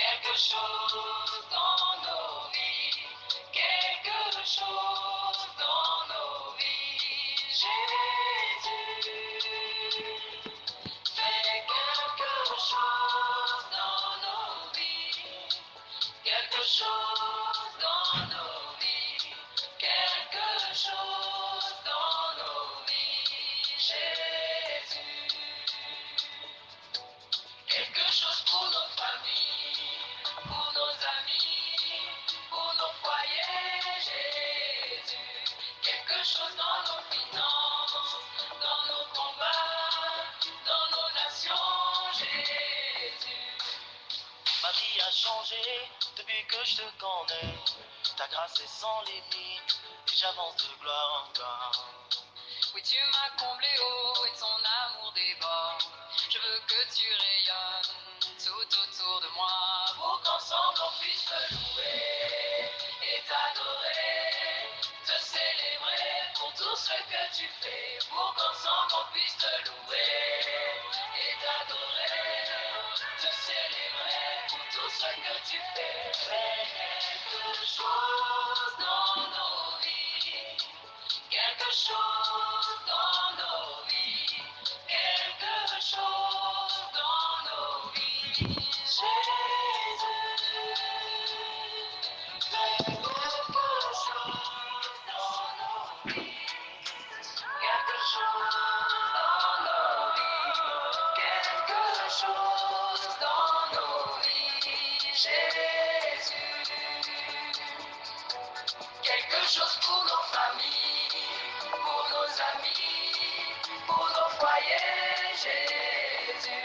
quelque chose dans nos vies, quelque chose dans nos vies. Jésus, fais quelque chose dans nos vies, quelque chose dans nos vies, quelque chose dans nos vies. Jésus. Quelque chose pour nos familles, pour nos amis, pour nos foyers, Jésus. Quelque chose dans nos finances, dans nos combats, dans nos nations, Jésus. Ma vie a changé depuis que je te connais. Ta grâce est sans limite et j'avance de gloire en gloire. Oui, tu m'as comblé haut et ton amour déborde. Je veux que tu rayonnes tout autour de moi. Pour qu'ensemble on puisse te louer et t'adorer, te célébrer pour tout ce que tu fais. Pour qu'ensemble on puisse te louer et t'adorer, te célébrer pour tout ce que tu fais. Fais quelque chose dans nos vies. Quelque chose dans nos vies, quelque chose dans nos vies. Jésus, fais quelque chose dans nos vies, quelque chose dans nos vies, quelque chose dans nos vies. Jésus. Quelque chose pour nos familles, pour nos amis, pour nos foyers, Jésus.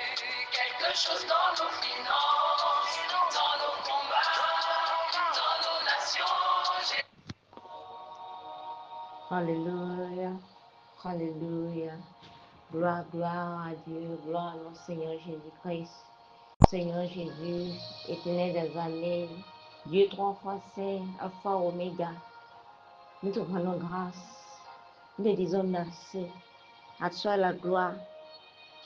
Quelque chose dans nos finances, dans nos combats, dans nos nations, Jésus. Alléluia, Alléluia. Gloire, gloire à Dieu, gloire à notre Seigneur Jésus-Christ. Seigneur Jésus, éternel des années, Dieu trois fois saint, Alpha, Oméga, nous te rendons grâce, nous te disons merci. À toi la gloire,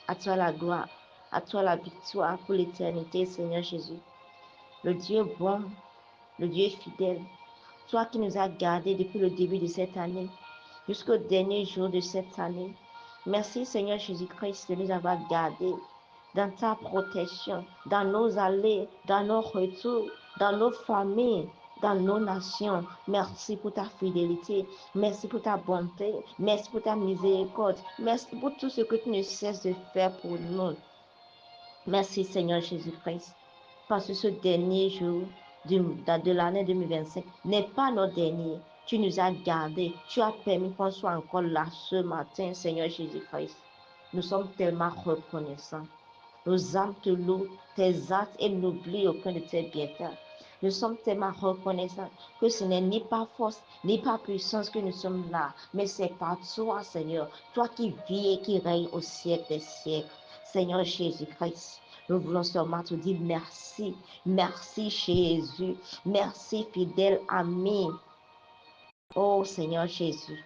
à toi la gloire, à toi la victoire pour l'éternité, Seigneur Jésus. Le Dieu bon, le Dieu fidèle, toi qui nous as gardés depuis le début de cette année, jusqu'au dernier jour de cette année. Merci Seigneur Jésus-Christ de nous avoir gardés dans ta protection, dans nos allées, dans nos retours, dans nos familles, dans nos nations. Merci pour ta fidélité, merci pour ta bonté, merci pour ta miséricorde, merci pour tout ce que tu ne cesses de faire pour nous. Merci Seigneur Jésus-Christ, parce que ce dernier jour de l'année 2025 n'est pas notre dernier. Tu nous as gardés, tu as permis qu'on soit encore là ce matin, Seigneur Jésus-Christ. Nous sommes tellement reconnaissants. Nos âmes te louent, tes actes et n'oublient aucun de tes bienfaits. Nous sommes tellement reconnaissants que ce n'est ni par force, ni par puissance que nous sommes là, mais c'est par toi, Seigneur, toi qui vis et qui règne au siècle des siècles. Seigneur Jésus-Christ, nous voulons seulement te dire merci. Merci Jésus. Merci fidèle ami. Oh Seigneur Jésus.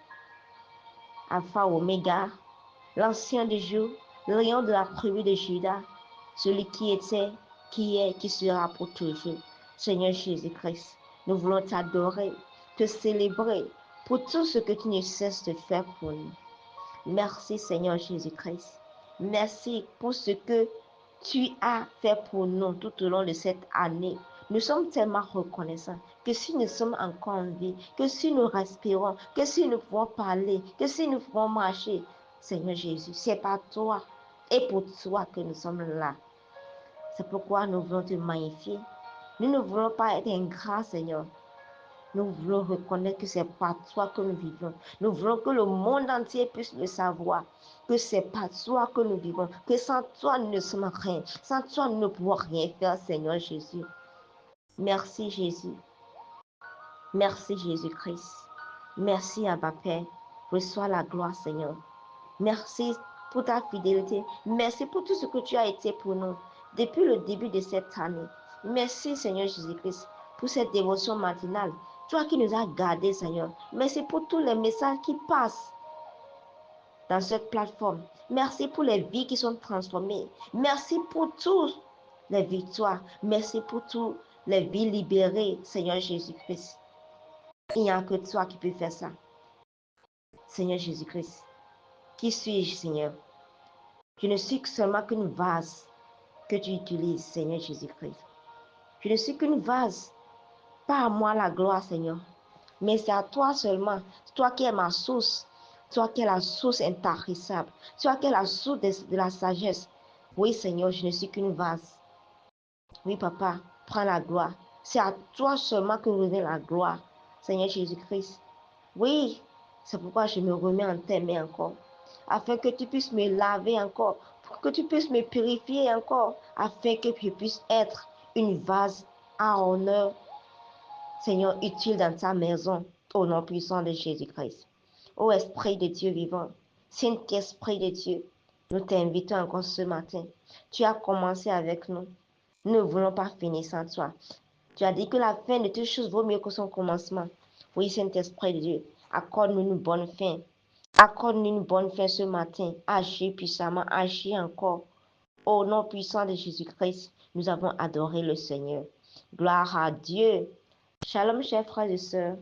Alpha Oméga, l'ancien des jours, le lion de la tribu de Juda, celui qui était, qui est, qui sera pour toujours. Seigneur Jésus-Christ, nous voulons t'adorer, te célébrer pour tout ce que tu ne cesses de faire pour nous. Merci Seigneur Jésus-Christ. Merci pour ce que tu as fait pour nous tout au long de cette année. Nous sommes tellement reconnaissants que si nous sommes encore en vie, que si nous respirons, que si nous pouvons parler, que si nous pouvons marcher, Seigneur Jésus, c'est par toi et pour toi que nous sommes là. C'est pourquoi nous voulons te magnifier. Nous ne voulons pas être ingrats, Seigneur. Nous voulons reconnaître que c'est par toi que nous vivons. Nous voulons que le monde entier puisse le savoir, que c'est par toi que nous vivons, que sans toi nous ne sommes rien. Sans toi nous ne pouvons rien faire, Seigneur Jésus. Merci Jésus. Merci Jésus-Christ. Merci Abba Père. Reçois la gloire, Seigneur. Merci pour ta fidélité. Merci pour tout ce que tu as été pour nous depuis le début de cette année. Merci Seigneur Jésus-Christ pour cette dévotion matinale. Toi qui nous as gardés, Seigneur. Merci pour tous les messages qui passent dans cette plateforme. Merci pour les vies qui sont transformées. Merci pour tout les victoires. Merci pour toutes les vies libérées, Seigneur Jésus-Christ. Il n'y a que toi qui peux faire ça. Seigneur Jésus-Christ. Qui suis-je, Seigneur? Je ne suis que seulement qu'une vase que tu utilises, Seigneur Jésus-Christ. Je ne suis qu'une vase. Pas à moi la gloire, Seigneur. Mais c'est à toi seulement. Toi qui es ma source. Toi qui es la source intarissable. Toi qui es la source de la sagesse. Oui, Seigneur, je ne suis qu'une vase. Oui, Papa, prends la gloire. C'est à toi seulement que revient la gloire, Seigneur Jésus-Christ. Oui, c'est pourquoi je me remets en tes mains encore, afin que tu puisses me laver encore, pour que tu puisses me purifier encore, afin que je puisse être une vase à honneur, Seigneur, utile dans ta maison, au nom puissant de Jésus-Christ. Ô Esprit de Dieu vivant, Saint-Esprit de Dieu, nous t'invitons encore ce matin. Tu as commencé avec nous. Nous ne voulons pas finir sans toi. Tu as dit que la fin de toutes choses vaut mieux que son commencement. Oui, Saint-Esprit de Dieu, accorde-nous une bonne fin. Accorde-nous une bonne fin ce matin. Agis puissamment, agis encore. Au nom puissant de Jésus-Christ, nous avons adoré le Seigneur. Gloire à Dieu. Shalom, chers frères et sœurs.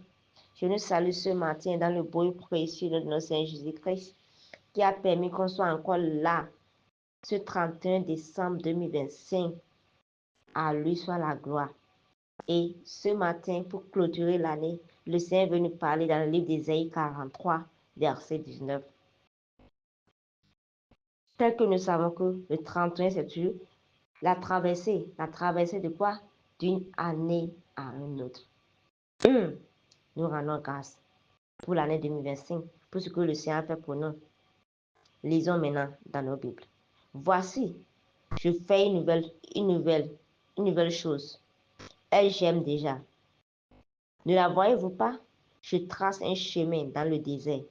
Je nous salue ce matin dans le beau et précieux de notre Seigneur Jésus-Christ, qui a permis qu'on soit encore là, ce 31 décembre 2025. À lui soit la gloire. Et ce matin, pour clôturer l'année, le Seigneur veut nous parler dans le livre d'Ésaïe 43, verset 19. Tel que nous savons que le 31, c'est toujours la traversée. La traversée de quoi? D'une année à une autre. Nous rendons grâce pour l'année 2025, pour ce que le Seigneur a fait pour nous. Lisons maintenant dans nos Bibles. Voici, je fais une nouvelle chose. Elle j'aime déjà. Ne la voyez-vous pas? Je trace un chemin dans le désert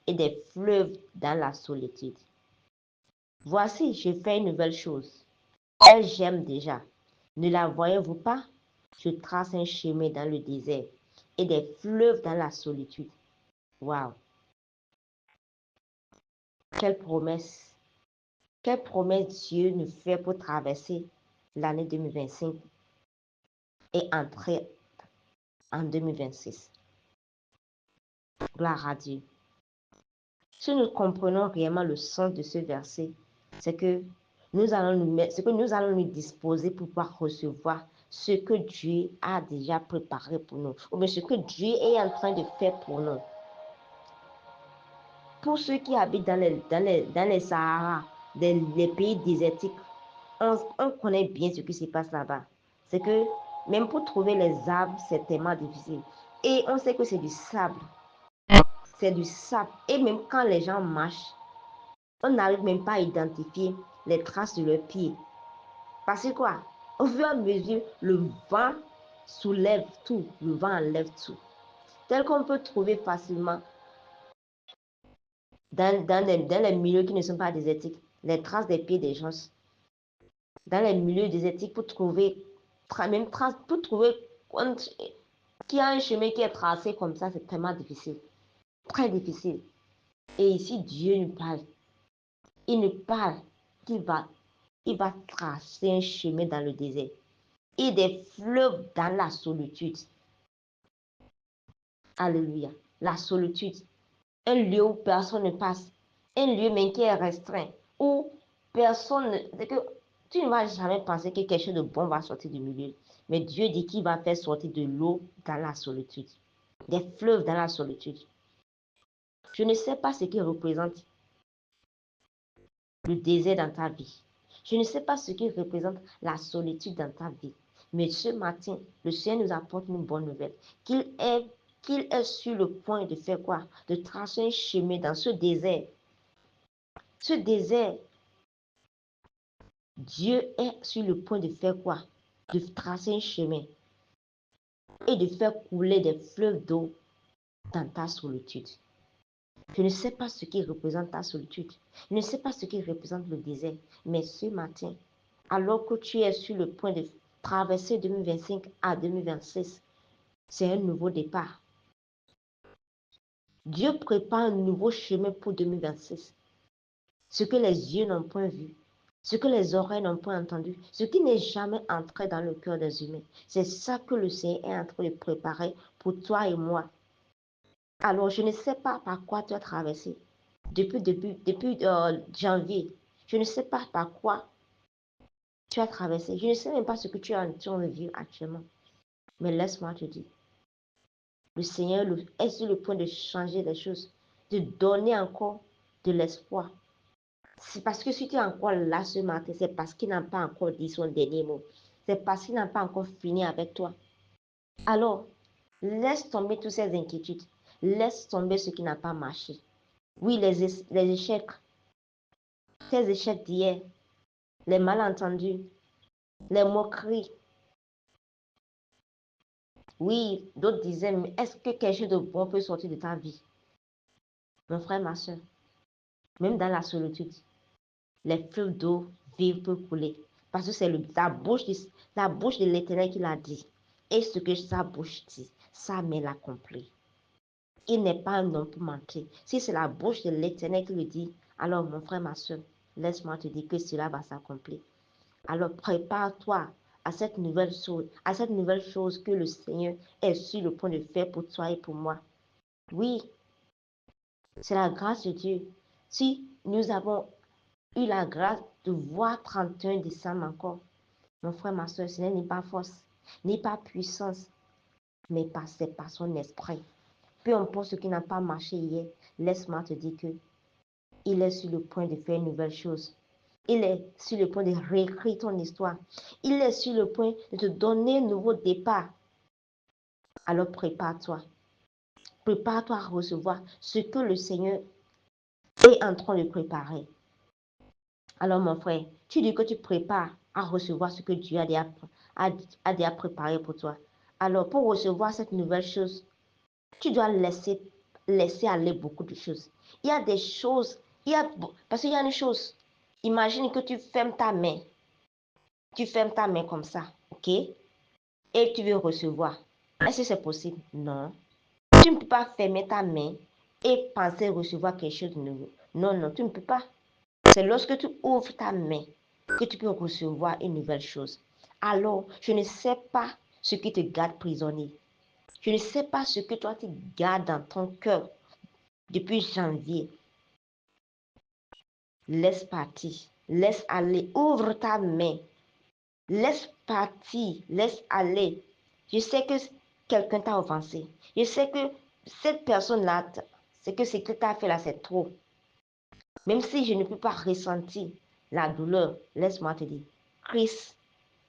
et des fleuves dans la solitude. Voici, je fais une nouvelle chose. Elle j'aime déjà. Ne la voyez-vous pas? Je trace un chemin dans le désert et des fleuves dans la solitude. Waouh! Quelle promesse! Quelle promesse Dieu nous fait pour traverser l'année 2025 et entrer en 2026. Gloire à Dieu. Si nous comprenons réellement le sens de ce verset, c'est que nous allons nous disposer pour pouvoir recevoir ce que Dieu a déjà préparé pour nous, ou bien ce que Dieu est en train de faire pour nous. Pour ceux qui habitent dans les Sahara, les pays désertiques, on connaît bien ce qui se passe là-bas. C'est que même pour trouver les arbres, c'est tellement difficile. Et on sait que c'est du sable. C'est du sable. Et même quand les gens marchent, on n'arrive même pas à identifier les traces de leurs pieds. Parce que quoi? Au fur et à mesure, le vent soulève tout, le vent enlève tout. Tel qu'on peut trouver facilement dans les milieux qui ne sont pas désertiques, les traces des pieds des gens. Dans les milieux désertiques, pour trouver, même trace, pour trouver qu'il y a un chemin qui est tracé comme ça, c'est tellement difficile. Très difficile. Et ici, Dieu nous parle. Il nous parle qu'il va tracer un chemin dans le désert et des fleuves dans la solitude. Alléluia. La solitude. Un lieu où personne ne passe. Un lieu même qui est restreint. Où personne ne... Que tu ne vas jamais penser que quelque chose de bon va sortir du milieu. Mais Dieu dit qu'il va faire sortir de l'eau dans la solitude. Des fleuves dans la solitude. Je ne sais pas ce qui représente le désert dans ta vie. Je ne sais pas ce qui représente la solitude dans ta vie. Mais ce matin, le Seigneur nous apporte une bonne nouvelle. Qu'il est sur le point de faire quoi? De tracer un chemin dans ce désert. Ce désert, Dieu est sur le point de faire quoi? De tracer un chemin et de faire couler des fleuves d'eau dans ta solitude. Je ne sais pas ce qui représente ta solitude. Je ne sais pas ce qui représente le désert. Mais ce matin, alors que tu es sur le point de traverser 2025 à 2026, c'est un nouveau départ. Dieu prépare un nouveau chemin pour 2026. Ce que les yeux n'ont point vu, ce que les oreilles n'ont pas entendu, ce qui n'est jamais entré dans le cœur des humains. C'est ça que le Seigneur est en train de préparer pour toi et moi. Alors, je ne sais pas par quoi tu as traversé depuis janvier. Je ne sais pas par quoi tu as traversé. Je ne sais même pas ce que tu es en train de vivre actuellement. Mais laisse-moi te dire, le Seigneur est sur le point de changer les choses, de donner encore de l'espoir. C'est parce que si tu es encore là ce matin, c'est parce qu'il n'a pas encore dit son dernier mot. C'est parce qu'il n'a pas encore fini avec toi. Alors, laisse tomber toutes ces inquiétudes. Laisse tomber ce qui n'a pas marché. Oui, les échecs, tes échecs d'hier, les malentendus, les moqueries. Oui, d'autres disaient, mais est-ce que quelque chose de bon peut sortir de ta vie? Mon frère, ma soeur, même dans la solitude, les fleuves d'eau vive peuvent couler. Parce que c'est la bouche de l'Éternel qui l'a dit. Et ce que sa bouche dit, sa main l'accomplit. Il n'est pas un homme pour mentir. Si c'est la bouche de l'Éternel qui le dit, alors mon frère, ma soeur, laisse-moi te dire que cela va s'accomplir. Alors prépare-toi à cette nouvelle chose que le Seigneur est sur le point de faire pour toi et pour moi. Oui, c'est la grâce de Dieu. Si nous avons eu la grâce de voir 31 décembre encore, mon frère, ma soeur, ce n'est ni pas force, ni pas puissance, mais c'est par son esprit. Peu importe ce qui n'a pas marché hier, laisse-moi te dire que il est sur le point de faire une nouvelle chose. Il est sur le point de réécrire ton histoire. Il est sur le point de te donner un nouveau départ. Alors prépare-toi. Prépare-toi à recevoir ce que le Seigneur est en train de préparer. Alors mon frère, tu dis que tu prépares à recevoir ce que Dieu a déjà préparé pour toi. Alors pour recevoir cette nouvelle chose, tu dois laisser aller beaucoup de choses. Il y a des choses, parce qu'il y a une chose. Imagine que tu fermes ta main. Tu fermes ta main comme ça, ok? Et tu veux recevoir. Est-ce que c'est possible? Non. Tu ne peux pas fermer ta main et penser recevoir quelque chose de nouveau. Non, non, tu ne peux pas. C'est lorsque tu ouvres ta main que tu peux recevoir une nouvelle chose. Alors, je ne sais pas ce qui te garde prisonnier. Je ne sais pas ce que toi tu gardes dans ton cœur depuis janvier. Laisse partir. Laisse aller. Ouvre ta main. Laisse partir. Laisse aller. Je sais que quelqu'un t'a offensé. Je sais que cette personne-là, c'est que ce que tu as fait là, c'est trop. Même si je ne peux pas ressentir la douleur, laisse-moi te dire, Christ,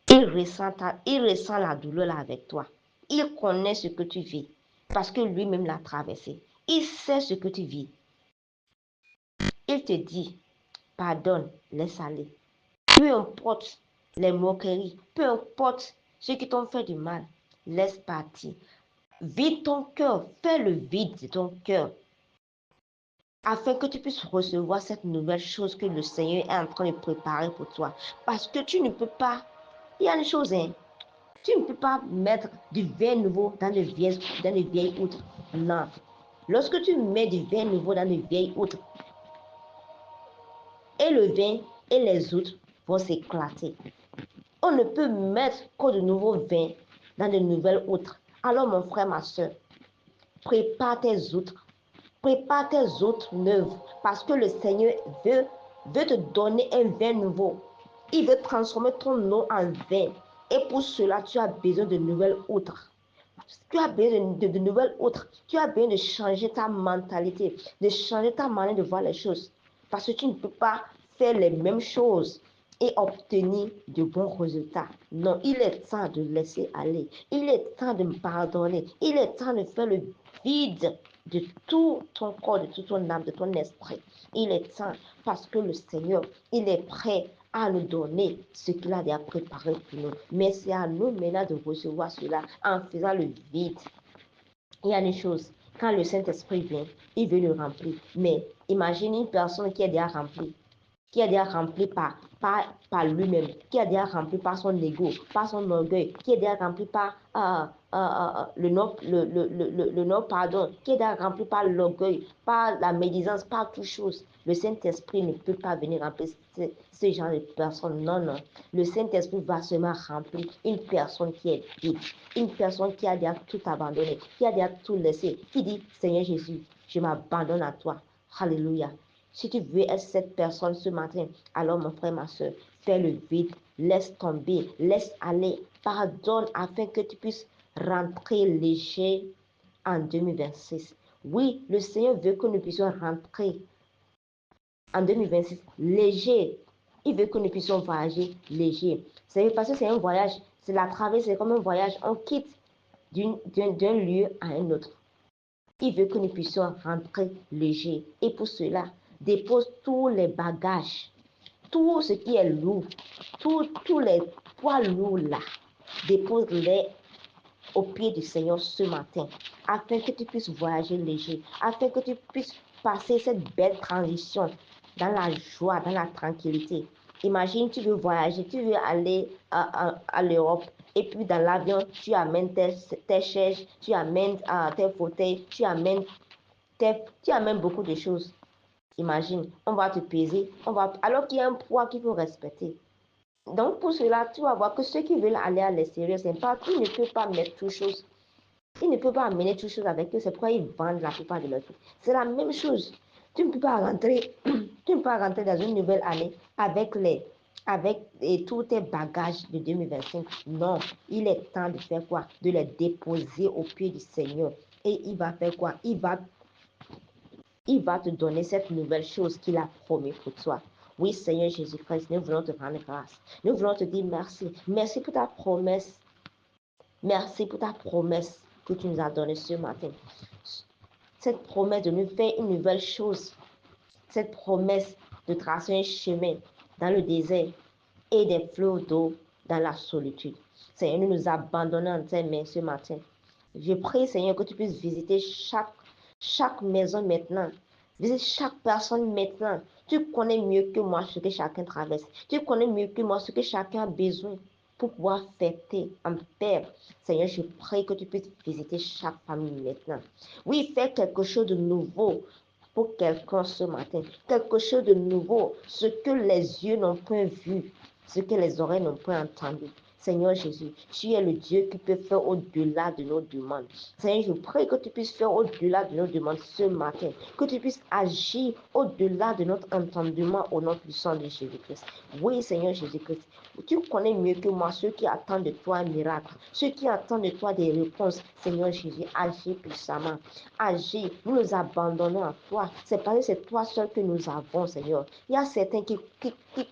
il ressent la douleur là avec toi. Il connaît ce que tu vis parce que lui-même l'a traversé. Il sait ce que tu vis. Il te dit, pardonne, laisse aller. Peu importe les moqueries, peu importe ceux qui t'ont fait du mal, laisse partir. Vide ton cœur, fais le vide de ton cœur, afin que tu puisses recevoir cette nouvelle chose que le Seigneur est en train de préparer pour toi. Parce que tu ne peux pas, il y a une chose, hein, tu ne peux pas mettre du vin nouveau dans les vieilles outres. Non. Lorsque tu mets du vin nouveau dans les vieilles outres, et le vin et les outres vont s'éclater. On ne peut mettre que de nouveaux vins dans de nouvelles outres. Alors mon frère, ma soeur, prépare tes outres. Prépare tes outres neuves parce que le Seigneur veut te donner un vin nouveau. Il veut transformer ton eau en vin. Et pour cela, tu as besoin de nouvelles outres. Tu as besoin de nouvelles outres. Tu as besoin de changer ta mentalité, de changer ta manière de voir les choses. Parce que tu ne peux pas faire les mêmes choses et obtenir de bons résultats. Non, il est temps de laisser aller. Il est temps de me pardonner. Il est temps de faire le vide de tout ton corps, de toute ton âme, de ton esprit. Il est temps parce que le Seigneur, il est prêt à nous donner ce qu'il a déjà préparé pour nous. Mais c'est à nous maintenant de recevoir cela en faisant le vide. Il y a une chose, quand le Saint-Esprit vient, il veut le remplir. Mais imagine une personne qui est déjà remplie par par lui-même, qui est déjà rempli par son ego, par son orgueil, qui est déjà rempli par le non-pardon, qui est déjà rempli par l'orgueil, par la médisance, par toutes choses. Le Saint-Esprit ne peut pas venir remplir ce genre de personnes. Non, non. Le Saint-Esprit va seulement remplir une personne qui est vide, une personne qui a déjà tout abandonné, qui a déjà tout laissé, qui dit, Seigneur Jésus, je m'abandonne à toi. Alléluia. Si tu veux être cette personne ce matin, alors mon frère, ma soeur, fais le vide, laisse tomber, laisse aller, pardonne afin que tu puisses rentrer léger en 2026. Oui, le Seigneur veut que nous puissions rentrer en 2026 léger. Il veut que nous puissions voyager léger. C'est parce que c'est un voyage, c'est la traversée, c'est comme un voyage. On quitte d'un lieu à un autre. Il veut que nous puissions rentrer léger. Et pour cela, dépose tous les bagages, tout ce qui est lourd, tous les poids lourds là, dépose-les au pied du Seigneur ce matin, afin que tu puisses voyager léger, afin que tu puisses passer cette belle transition dans la joie, dans la tranquillité. Imagine, tu veux voyager, tu veux aller à l'Europe, et puis dans l'avion, tu amènes tes chaises, tu amènes tes fauteuils, tu amènes beaucoup de choses. Imagine, on va te peser, alors qu'il y a un poids qu'il faut respecter. Donc pour cela, tu vas voir que ceux qui veulent aller à l'extérieur, c'est pas, ils ne peuvent pas mettre toutes choses. Ils ne peuvent pas amener toutes choses avec eux, c'est pourquoi ils vendent la plupart de leurs trucs. C'est la même chose. Tu ne peux pas rentrer, tu ne peux pas rentrer dans une nouvelle année avec tous tes bagages de 2025. Non, il est temps de faire quoi? De les déposer au pied du Seigneur. Et il va faire quoi? Il va te donner cette nouvelle chose qu'il a promis pour toi. Oui, Seigneur Jésus-Christ, nous voulons te rendre grâce. Nous voulons te dire merci. Merci pour ta promesse. Merci pour ta promesse que tu nous as donnée ce matin. Cette promesse de nous faire une nouvelle chose. Cette promesse de tracer un chemin dans le désert et des fleuves d'eau dans la solitude. Seigneur, nous nous abandonnons en tes mains ce matin. Je prie, Seigneur, que tu puisses visiter chaque maison maintenant. Visite chaque personne maintenant. Tu connais mieux que moi ce que chacun traverse. Tu connais mieux que moi ce que chacun a besoin pour pouvoir fêter en paix. Seigneur, je prie que tu puisses visiter chaque famille maintenant. Oui, fais quelque chose de nouveau pour quelqu'un ce matin. Quelque chose de nouveau. Ce que les yeux n'ont pas vu. Ce que les oreilles n'ont pas entendu. Seigneur Jésus, tu es le Dieu qui peut faire au-delà de nos demandes. Seigneur, je prie que tu puisses faire au-delà de nos demandes ce matin. Que tu puisses agir au-delà de notre entendement au nom puissant de Jésus-Christ. Oui, Seigneur Jésus-Christ, tu connais mieux que moi ceux qui attendent de toi un miracle, ceux qui attendent de toi des réponses. Seigneur Jésus, agis puissamment. Agis, nous nous abandonnons à toi. C'est parce que c'est toi seul que nous avons, Seigneur. Il y a certains qui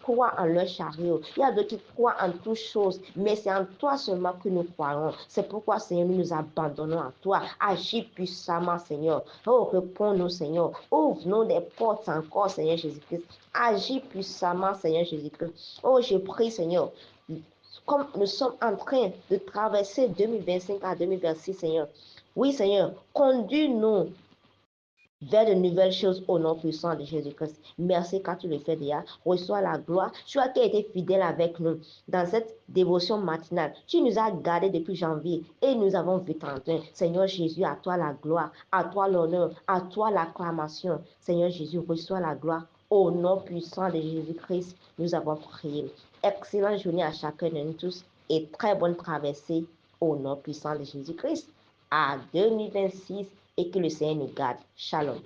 croient en leur chariot. Il y a d'autres qui croient en toutes choses. Mais c'est en toi seulement que nous croyons. C'est pourquoi, Seigneur, nous nous abandonnons à toi. Agis puissamment, Seigneur. Oh, réponds-nous, Seigneur. Ouvre-nous des portes encore, Seigneur Jésus-Christ. Agis puissamment, Seigneur Jésus-Christ. Oh, je prie, Seigneur. Comme nous sommes en train de traverser 2025 à 2026, Seigneur. Oui, Seigneur, conduis-nous vers de nouvelles choses au nom puissant de Jésus-Christ. Merci car tu le fais déjà. Reçois la gloire. Tu as été fidèle avec nous dans cette dévotion matinale. Tu nous as gardés depuis janvier et nous avons vu t'entendre. Seigneur Jésus, à toi la gloire, à toi l'honneur, à toi l'acclamation. Seigneur Jésus, reçois la gloire. Au nom puissant de Jésus-Christ, nous avons prié. Excellente journée à chacun de nous tous et très bonne traversée au nom puissant de Jésus-Christ. À 2026 et que le Seigneur nous garde. Shalom.